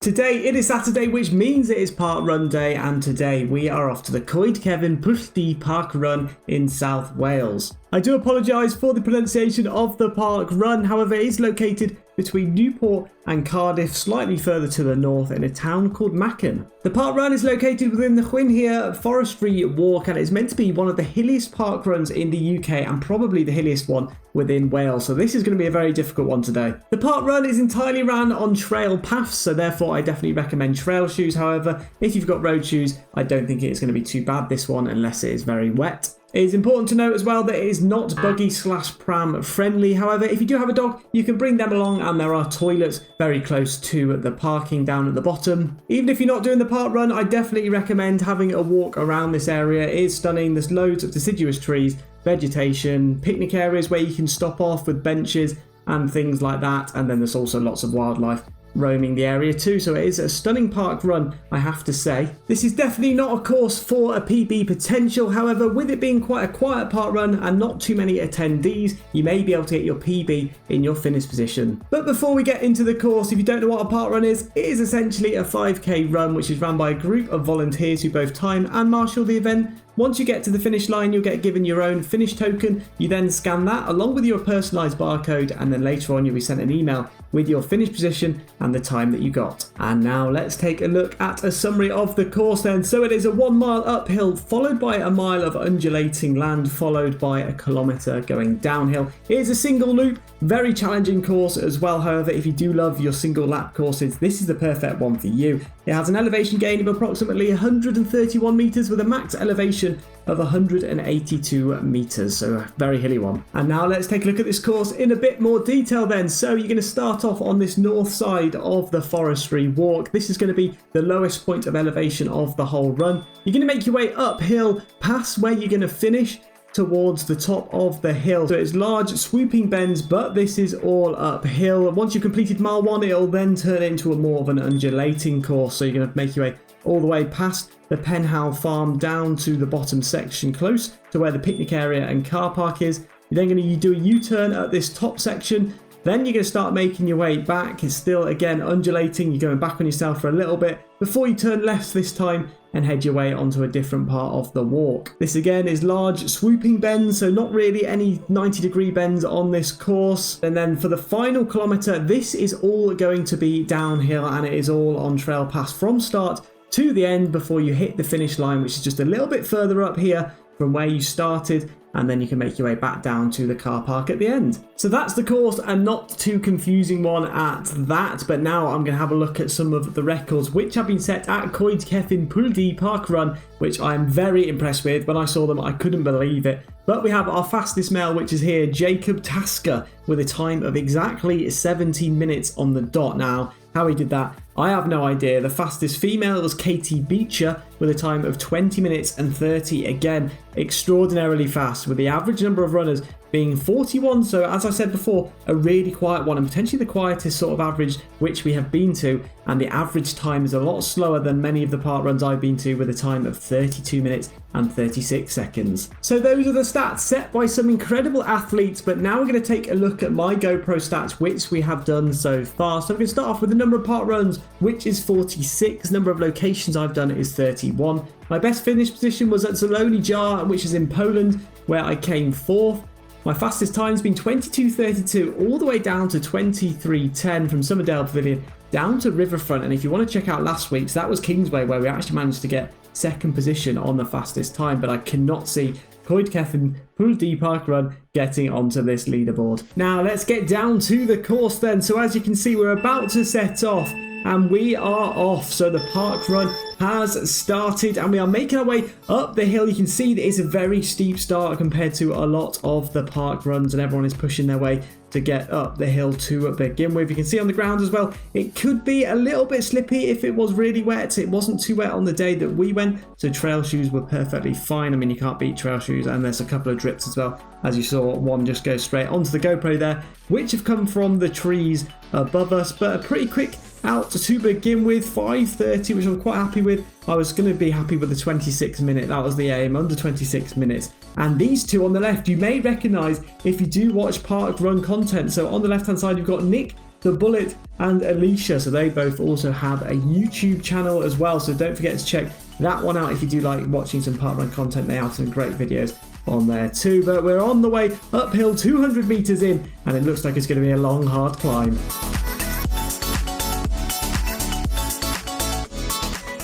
Today it is Saturday, which means it is park run day, and today we are off to the Coed Cefn Pwll Du Parkrun in South Wales. I do apologise for the pronunciation of the park run, however it is located between Newport and Cardiff, slightly further to the north in a town called Macon. The park run is located within the Llwyn Hir Forestry Walk, and it's meant to be one of the hilliest park runs in the UK and probably the hilliest one within Wales, so this is going to be a very difficult one today. The park run is entirely ran on trail paths, so therefore I definitely recommend trail shoes. However, if you've got road shoes, I don't think it's going to be too bad this one unless it is very wet. It is important to note as well that it is not buggy/pram friendly. However, if you do have a dog, you can bring them along, and there are toilets very close to the parking down at the bottom. Even if you're not doing the park run, I definitely recommend having a walk around this area. It is stunning. There's loads of deciduous trees, vegetation, picnic areas where you can stop off with benches and things like that, and then there's also lots of wildlife roaming the area too, so it is a stunning park run, I have to say. This is definitely not a course for a PB potential. However, with it being quite a quiet park run and not too many attendees, you may be able to get your PB in your finish position. But before we get into the course, if you don't know what a park run is, it is essentially a 5k run which is run by a group of volunteers who both time and marshal the event. Once you get to the finish line, you'll get given your own finish token. You then scan that along with your personalised barcode, and then later on you'll be sent an email with your finish position and the time that you got. And now let's take a look at a summary of the course then. So it is a 1 mile uphill, followed by a mile of undulating land, followed by a kilometre going downhill. It is a single loop, very challenging course as well. However, if you do love your single lap courses, this is the perfect one for you. It has an elevation gain of approximately 131 metres with a max elevation of 182 metres, so a very hilly one. And now let's take a look at this course in a bit more detail then. So you're going to start off on this north side of the forestry walk. This is going to be the lowest point of elevation of the whole run. You're going to make your way uphill past where you're going to finish towards the top of the hill. So it's large swooping bends, but this is all uphill. Once you've completed mile 1, it'll then turn into a more of an undulating course. So you're going to make your way all the way past the Penhal farm down to the bottom section close to where the picnic area and car park is. You're then going to do a U-turn at this top section. Then you're going to start making your way back. It's still again undulating. You're going back on yourself for a little bit before you turn left this time and head your way onto a different part of the walk. This again is large swooping bends, so not really any 90-degree bends on this course. And then for the final kilometre, this is all going to be downhill, and it is all on trail pass from start to the end before you hit the finish line, which is just a little bit further up here from where you started, and then you can make your way back down to the car park at the end. So that's the course, and not too confusing one at that. But now I'm going to have a look at some of the records which have been set at Coed Cefn Pwll Du Parkrun, which I'm very impressed with. When I saw them, I couldn't believe it. But we have our fastest male, which is here, Jacob Tasker, with a time of exactly 17 minutes on the dot. Now, how he did that, I have no idea. The fastest female was Katie Beecher with a time of 20 minutes and 30. Again, extraordinarily fast, with the average number of runners being 41. So as I said before, a really quiet one, and potentially the quietest sort of average which we have been to. And the average time is a lot slower than many of the park runs I've been to, with a time of 32 minutes and 36 seconds. So those are the stats set by some incredible athletes. But now we're going to take a look at my GoPro stats, which we have done so far. So we're going to start off with the number of park runs, which is 46. Number of locations I've done is 31. My best finish position was at Zielony Jar, which is in Poland, where I came 4th. My fastest time's been 22:32 all the way down to 23:10 from Somerdale Pavilion down to Riverfront. And if you want to check out last week's, that was Kingsway, where we actually managed to get 2nd position on the fastest time. But I cannot see Coed Cefn Pwll Du Parkrun getting onto this leaderboard. Now let's get down to the course then. So as you can see, we're about to set off, and we are off. So the park run has started, and we are making our way up the hill. You can see that it's a very steep start compared to a lot of the park runs, and everyone is pushing their way to get up the hill to begin with. You can see on the ground as well, it could be a little bit slippy if it was really wet. It wasn't too wet on the day that we went, so trail shoes were perfectly fine. I mean, you can't beat trail shoes, and there's a couple of drips as well. As you saw, one just goes straight onto the GoPro there, which have come from the trees above us, but a pretty quick out to begin with, 5:30, which I'm quite happy with. I was going to be happy with the 26 minute, that was the aim, under 26 minutes. And these two on the left, you may recognise if you do watch park run content. So on the left hand side, you've got Nick to Bullet and Alicia. So they both also have a YouTube channel as well. So don't forget to check that one out if you do like watching some parkrun content. They have some great videos on there too. But we're on the way uphill, 200 meters in, and it looks like it's going to be a long, hard climb.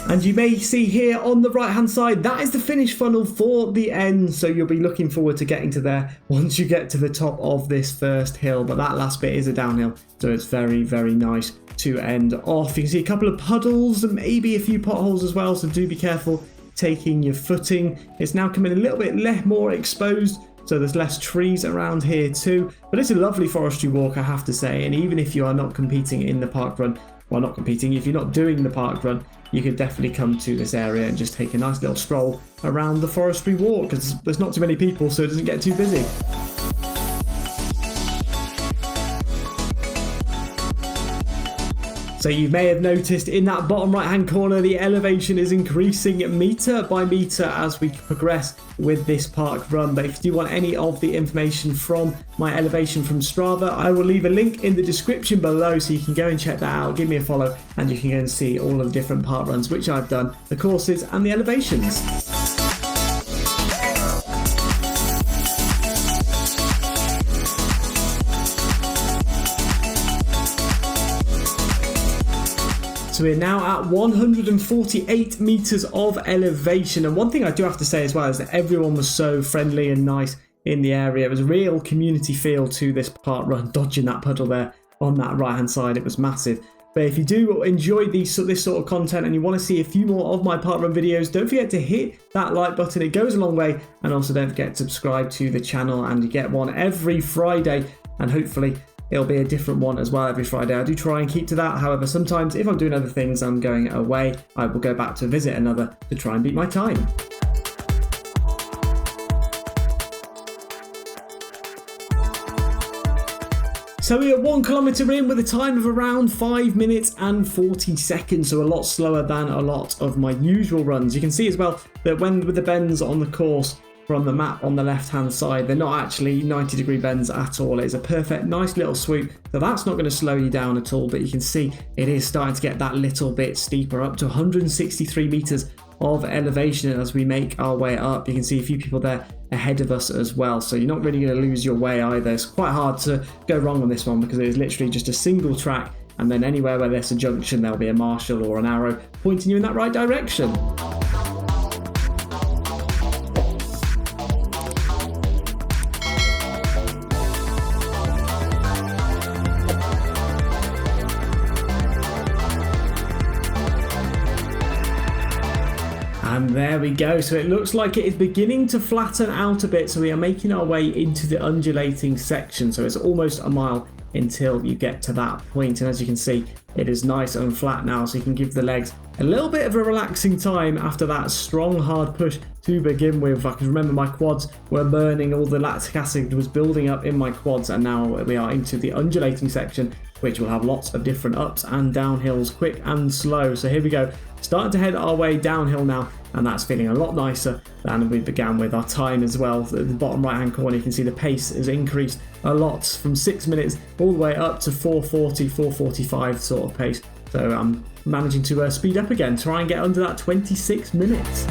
And you may see here on the right hand side, that is the finish funnel for the end. So you'll be looking forward to getting to there once you get to the top of this first hill. But that last bit is a downhill, so it's very, very nice to end off. You can see a couple of puddles and maybe a few potholes as well, so do be careful taking your footing. It's now coming a little bit more exposed, so there's less trees around here too. But it's a lovely forestry walk, I have to say. And even if you are not competing in the parkrun, well, not competing, if you're not doing the parkrun, you could definitely come to this area and just take a nice little stroll around the forestry walk, because there's not too many people, so it doesn't get too busy. So you may have noticed in that bottom right hand corner, the elevation is increasing meter by meter as we progress with this park run. But if you do want any of the information from my elevation from Strava, I will leave a link in the description below, so you can go and check that out, give me a follow, and you can go and see all of the different park runs which I've done, the courses and the elevations. So we're now at 148 meters of elevation, and one thing I do have to say as well is that everyone was so friendly and nice in the area. It was a real community feel to this park run. Dodging that puddle there on that right hand side, it was massive. But if you do enjoy this sort of content and you want to see a few more of my parkrun videos, don't forget to hit that like button, it goes a long way. And also don't forget to subscribe to the channel, and you get one every Friday, and hopefully it'll be a different one as well every Friday. I do try and keep to that. However, sometimes if I'm doing other things, I'm going away, I will go back to visit another to try and beat my time. So we are 1 kilometre in with a time of around 5 minutes and 40 seconds, so a lot slower than a lot of my usual runs. You can see as well that when with the bends on the course from the map on the left hand side, they're not actually 90-degree bends at all. It's a perfect nice little swoop, so that's not going to slow you down at all. But you can see it is starting to get that little bit steeper, up to 163 meters of elevation as we make our way up. You can see a few people there ahead of us as well, so you're not really going to lose your way either. It's quite hard to go wrong on this one because it is literally just a single track, and then anywhere where there's a junction there'll be a marshal or an arrow pointing you in that right direction. And there we go. So it looks like it is beginning to flatten out a bit. So we are making our way into the undulating section. So it's almost a mile until you get to that point. And as you can see, it is nice and flat now. So you can give the legs a little bit of a relaxing time after that strong, hard push to begin with. I can remember my quads were burning. All the lactic acid was building up in my quads. And now we are into the undulating section, which will have lots of different ups and downhills, quick and slow. So here we go. Starting to head our way downhill now, and that's feeling a lot nicer than we began with. Our time as well, at the bottom right hand corner, you can see the pace has increased a lot from 6 minutes all the way up to 4:40, 4:45 sort of pace. So I'm managing to speed up again, try and get under that 26 minutes.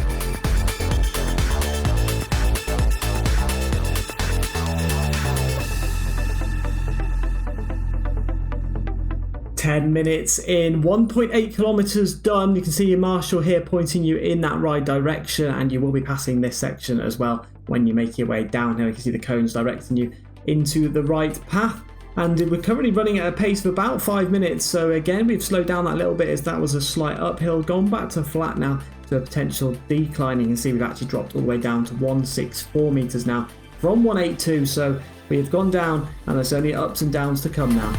10 minutes in, 1.8 kilometers done. You can see your marshal here pointing you in that right direction, and you will be passing this section as well when you make your way downhill. You can see the cones directing you into the right path, and we're currently running at a pace of about 5 minutes. So again, we've slowed down that little bit as that was a slight uphill, gone back to flat now to a potential decline. You can see we've actually dropped all the way down to 164 meters now from 182. So we have gone down, and there's only ups and downs to come now.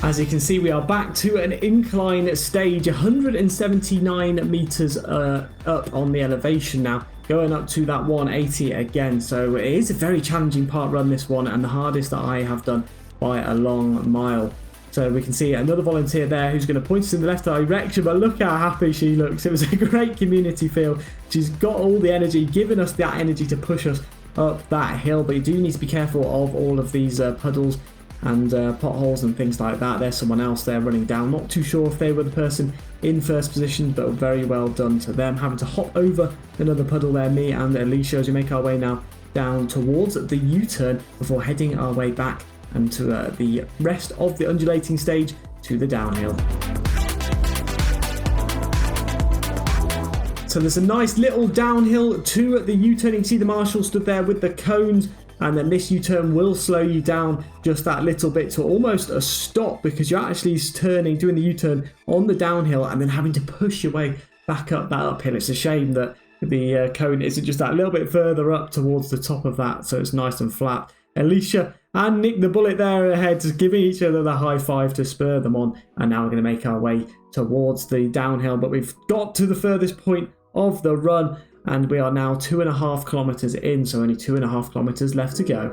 As you can see, we are back to an incline stage, 179 meters up on the elevation now, going up to that 180 again. So it is a very challenging part run, this one, and the hardest that I have done by a long mile. So we can see another volunteer there who's going to point us in the left direction, but look how happy she looks. It was a great community feel. She's got all the energy, giving us that energy to push us up that hill, but you do need to be careful of all of these puddles and potholes and things like that. There's someone else there running down. Not too sure if they were the person in first position, but very well done to them. Having to hop over another puddle there, me and Alicia, as we make our way now down towards the U-turn before heading our way back and to the rest of the undulating stage to the downhill. So there's a nice little downhill to the U-turn. You can see the marshal stood there with the cones, and then this U-turn will slow you down just that little bit to almost a stop, because you're actually turning, doing the U-turn on the downhill and then having to push your way back up that uphill. It's a shame that the cone isn't just that little bit further up towards the top of that, so it's nice and flat. Alicia and Nick the Bullet there ahead, just giving each other the high five to spur them on, and now we're going to make our way towards the downhill, but we've got to the furthest point of the run, and we are now 2.5 kilometers in, so only 2.5 kilometers left to go.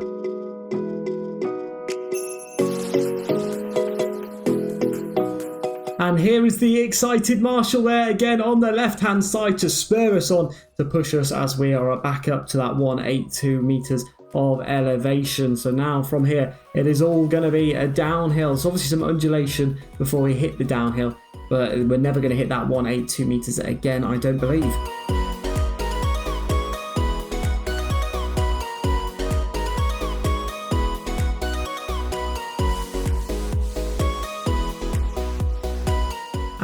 And here is the excited marshal there again on the left hand side to spur us on, to push us as we are back up to that 182 meters of elevation. So now from here it is all going to be a downhill. So obviously some undulation before we hit the downhill, but we're never going to hit that 182 meters again, I don't believe.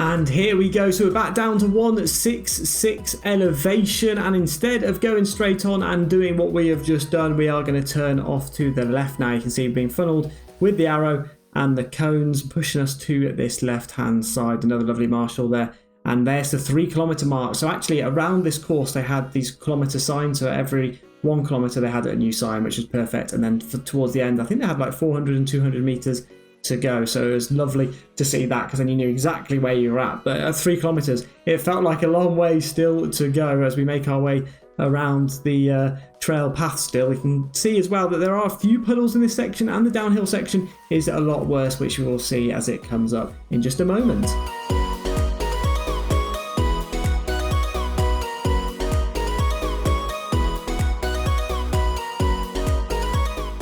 And here we go, so we're back down to 166 elevation, and instead of going straight on and doing what we have just done, we are going to turn off to the left now. You can see we've been funneled with the arrow and the cones pushing us to this left hand side. Another lovely marshal there, and there's the 3 kilometer mark. So actually around this course they had these kilometer signs, so every 1 kilometer they had a new sign, which was perfect. And then towards the end I think they had like 400 and 200 meters to go, so it was lovely to see that, because then you knew exactly where you were at. But at 3 kilometers it felt like a long way still to go as we make our way around the trail path. Still, we can see as well that there are a few puddles in this section, and the downhill section is a lot worse, which we will see as it comes up in just a moment.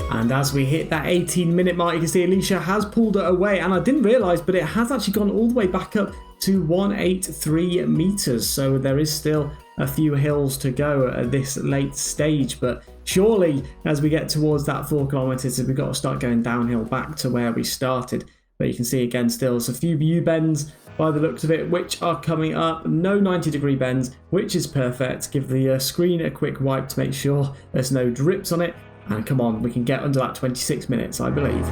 And as we hit that 18-minute mark, you can see Alicia has pulled it away, and I didn't realise, but it has actually gone all the way back up to 183 meters. So there is still a few hills to go at this late stage, but surely as we get towards that 4 kilometers, we've got to start going downhill back to where we started. But you can see again still there's a few U-bends by the looks of it, which are coming up. No 90-degree bends, which is perfect. Give the screen a quick wipe to make sure there's no drips on it. And come on, we can get under that 26 minutes, I believe.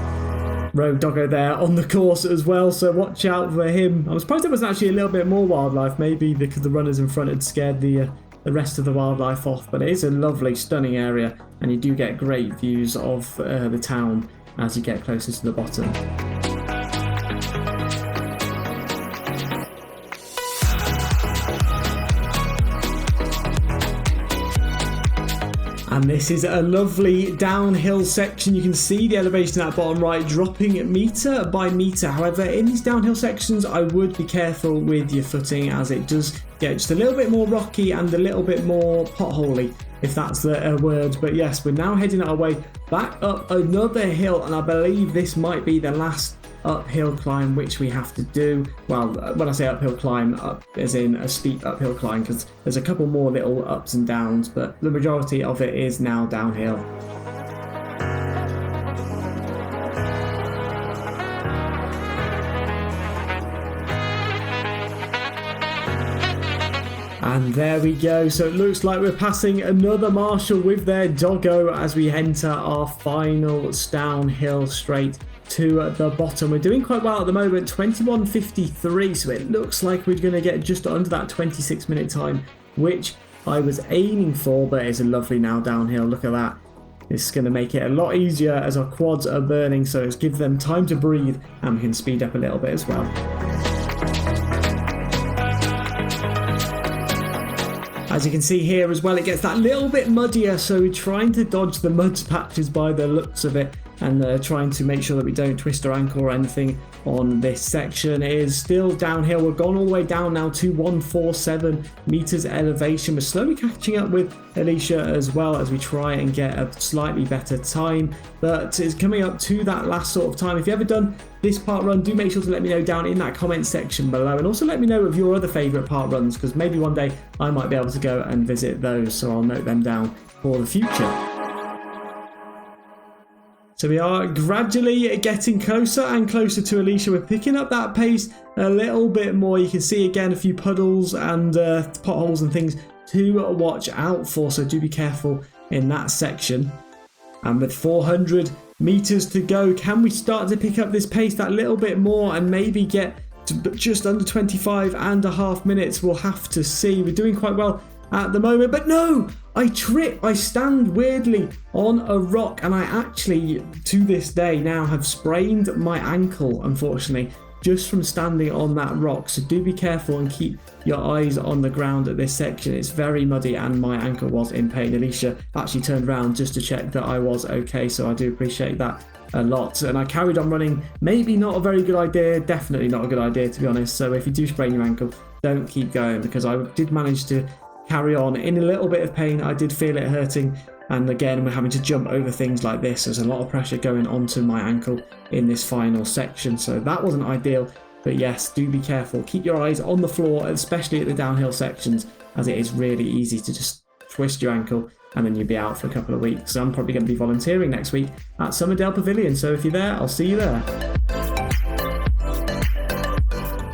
Road doggo there on the course as well, so watch out for him. I'm surprised there wasn't actually a little bit more wildlife, maybe because the runners in front had scared the rest of the wildlife off. But it is a lovely, stunning area, and you do get great views of the town as you get closer to the bottom. And this is a lovely downhill section. You can see the elevation at bottom right dropping metre by metre. However, in these downhill sections, I would be careful with your footing, as it does get just a little bit more rocky and a little bit more potholey, if that's the word. But yes, we're now heading our way back up another hill, and I believe this might be the last uphill climb which we have to do. Well, when I say uphill climb, up as in a steep uphill climb, because there's a couple more little ups and downs, but the majority of it is now downhill. And there we go, so it looks like we're passing another marshal with their doggo as we enter our final downhill straight to the bottom. We're doing quite well at the moment, 21:53, so it looks like we're going to get just under that 26-minute time, which I was aiming for, but it's a lovely now downhill. Look at that. It's going to make it a lot easier as our quads are burning, so it's give them time to breathe, and we can speed up a little bit as well. As you can see here as well, it gets that little bit muddier, so we're trying to dodge the mud patches by the looks of it and trying to make sure that we don't twist our ankle or anything on this section. It is still downhill. We've gone all the way down now to 147 meters elevation. We're slowly catching up with Alicia as well as we try and get a slightly better time, but it's coming up to that last sort of time. If you've ever done this park run, do make sure to let me know down in that comment section below, and also let me know of your other favourite park runs, because maybe one day I might be able to go and visit those, so I'll note them down for the future. So we are gradually getting closer and closer to Alicia. We're picking up that pace a little bit more. You can see again a few puddles and potholes and things to watch out for, so do be careful in that section. And with 400 meters to go, can we start to pick up this pace that little bit more and maybe get to just under 25.5 minutes? We'll have to see. We're doing quite well at the moment, but no, I trip. I stand weirdly on a rock, and I actually to this day now have sprained my ankle, unfortunately, just from standing on that rock. So do be careful and keep your eyes on the ground at this section. It's very muddy and my ankle was in pain. Alicia actually turned around just to check that I was okay, so I do appreciate that a lot. And I carried on running. Maybe not a very good idea, definitely not a good idea, to be honest. So if you do sprain your ankle, don't keep going, because I did manage to carry on in a little bit of pain. I did feel it hurting, and again we're having to jump over things like this. There's a lot of pressure going onto my ankle in this final section, so that wasn't ideal. But yes, do be careful. Keep your eyes on the floor, especially at the downhill sections, as it is really easy to just twist your ankle and then you'll be out for a couple of weeks. So I'm probably going to be volunteering next week at Summerdale Pavilion, so if you're there, I'll see you there.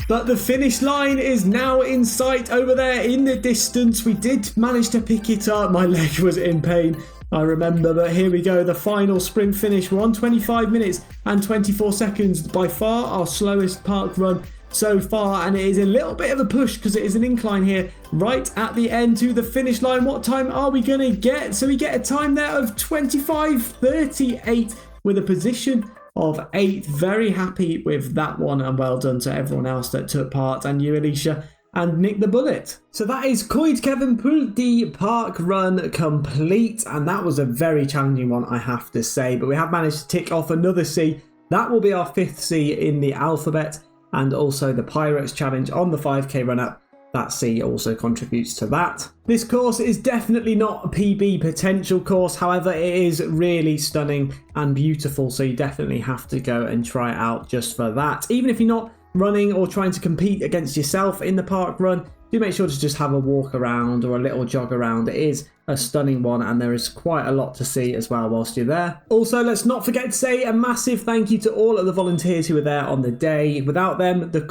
But the finish line is now in sight over there in the distance. We did manage to pick it up. My leg was in pain, I remember, but here we go. The final sprint finish. We're on 25 minutes and 24 seconds. By far our slowest park run so far, and it is a little bit of a push because it is an incline here right at the end to the finish line. What time are we going to get? So we get a time there of 25:38 with a position of 8th. Very happy with that one, and well done to everyone else that took part, and you, Alicia, and Nick the Bullet. So that is Coed Cefn Pwll Du Parkrun complete, and that was a very challenging one, I have to say, but we have managed to tick off another C. That will be our 5th C in the alphabet, and also the Pirates Challenge on the 5k run up. That C also contributes to that. This course is definitely not a PB potential course, however it is really stunning and beautiful, so you definitely have to go and try it out just for that. Even if you're not running or trying to compete against yourself in the park run, do make sure to just have a walk around or a little jog around. It is a stunning one, and there is quite a lot to see as well whilst you're there. Also, let's not forget to say a massive thank you to all of the volunteers who were there on the day. Without them, the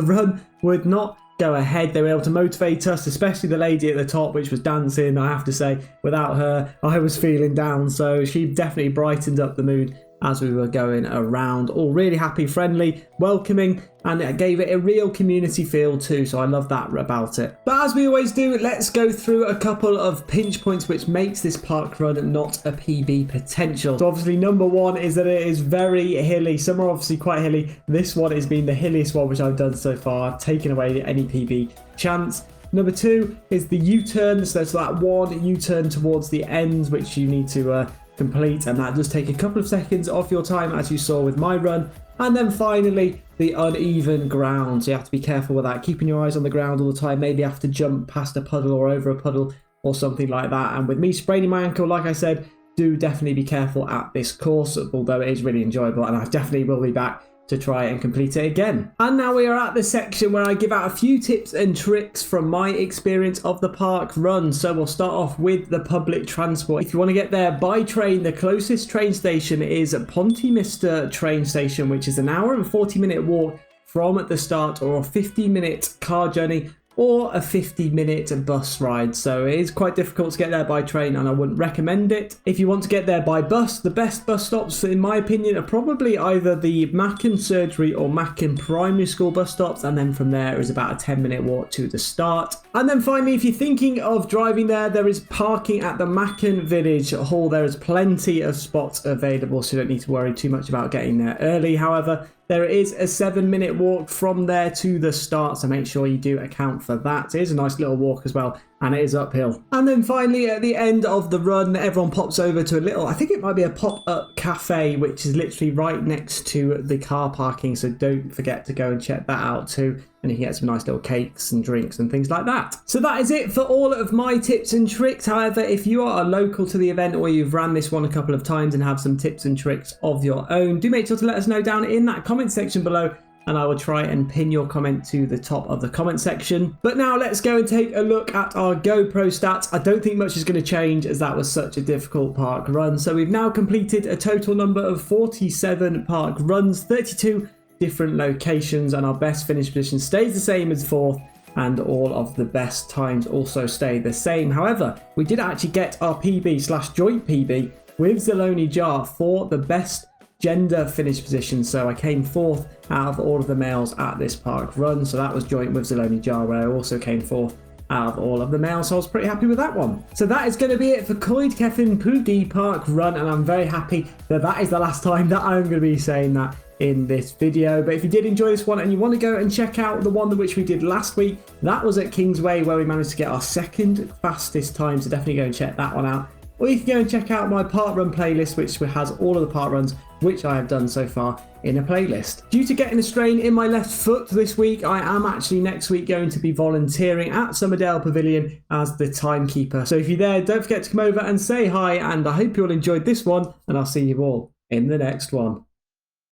run would not go ahead. They were able to motivate us, especially the lady at the top, which was dancing. I have to say, without her, I was feeling down, so she definitely brightened up the mood as we were going around. All really happy, friendly, welcoming, and it gave it a real community feel too, so I love that about it. But as we always do, let's go through a couple of pinch points which makes this park run not a PB potential. So obviously number one is that it is very hilly. Some are obviously quite hilly. This one has been the hilliest one which I've done so far, taking away any PB chance. Number two is the U-turn, so there's that one U-turn towards the end which you need to complete, and that does take a couple of seconds off your time, as you saw with my run. And then finally, the uneven ground, so you have to be careful with that, keeping your eyes on the ground all the time. Maybe have to jump past a puddle or over a puddle or something like that. And with me spraining my ankle, like I said, do definitely be careful at this course, although it is really enjoyable, and I definitely will be back to try and complete it again. And now we are at the section where I give out a few tips and tricks from my experience of the park run. So we'll start off with the public transport. If you want to get there by train, the closest train station is Pontymister train station, which is an hour and 40-minute walk from the start, or a 50-minute car journey, or a 50-minute bus ride. So it is quite difficult to get there by train, and I wouldn't recommend it. If you want to get there by bus, the best bus stops, in my opinion, are probably either the Mackin Surgery or Mackin Primary School bus stops, and then from there is about a 10-minute walk to the start. And then finally, if you're thinking of driving there, there is parking at the Mackin Village Hall. There is plenty of spots available, so you don't need to worry too much about getting there early. However, There is a 7-minute walk from there to the start, so make sure you do account for that. It is a nice little walk as well, and it is uphill. And then finally, at the end of the run, everyone pops over to a little, I think it might be a pop-up cafe, which is literally right next to the car parking, so don't forget to go and check that out too. And you can get some nice little cakes and drinks and things like that. So that is it for all of my tips and tricks. However, if you are local to the event or you've ran this one a couple of times and have some tips and tricks of your own, do make sure to let us know down in that comment section below, and I will try and pin your comment to the top of the comment section. But now let's go and take a look at our GoPro stats. I don't think much is going to change as that was such a difficult park run. So we've now completed a total number of 47 park runs, 32 different locations, and our best finish position stays the same as 4th, and all of the best times also stay the same. However, we did actually get our PB/joint PB with Llwyn Jar for the best gender finish position, so I came 4th out of all of the males at this park run, so that was joint with Llwyn Jar, where I also came 4th out of all of the males, so I was pretty happy with that one. So that is going to be it for Coed Cefn Pwll Du Parkrun, and I'm very happy that that is the last time that I'm going to be saying that in this video. But if you did enjoy this one and you want to go and check out the one which we did last week, that was at Kingsway, where we managed to get our 2nd fastest time, so definitely go and check that one out. Or you can go and check out my park run playlist, which has all of the park runs which I have done so far in a playlist. Due to getting a strain in my left foot this week, I am actually next week going to be volunteering at Somerdale Pavilion as the timekeeper. So if you're there, don't forget to come over and say hi, and I hope you all enjoyed this one, and I'll see you all in the next one.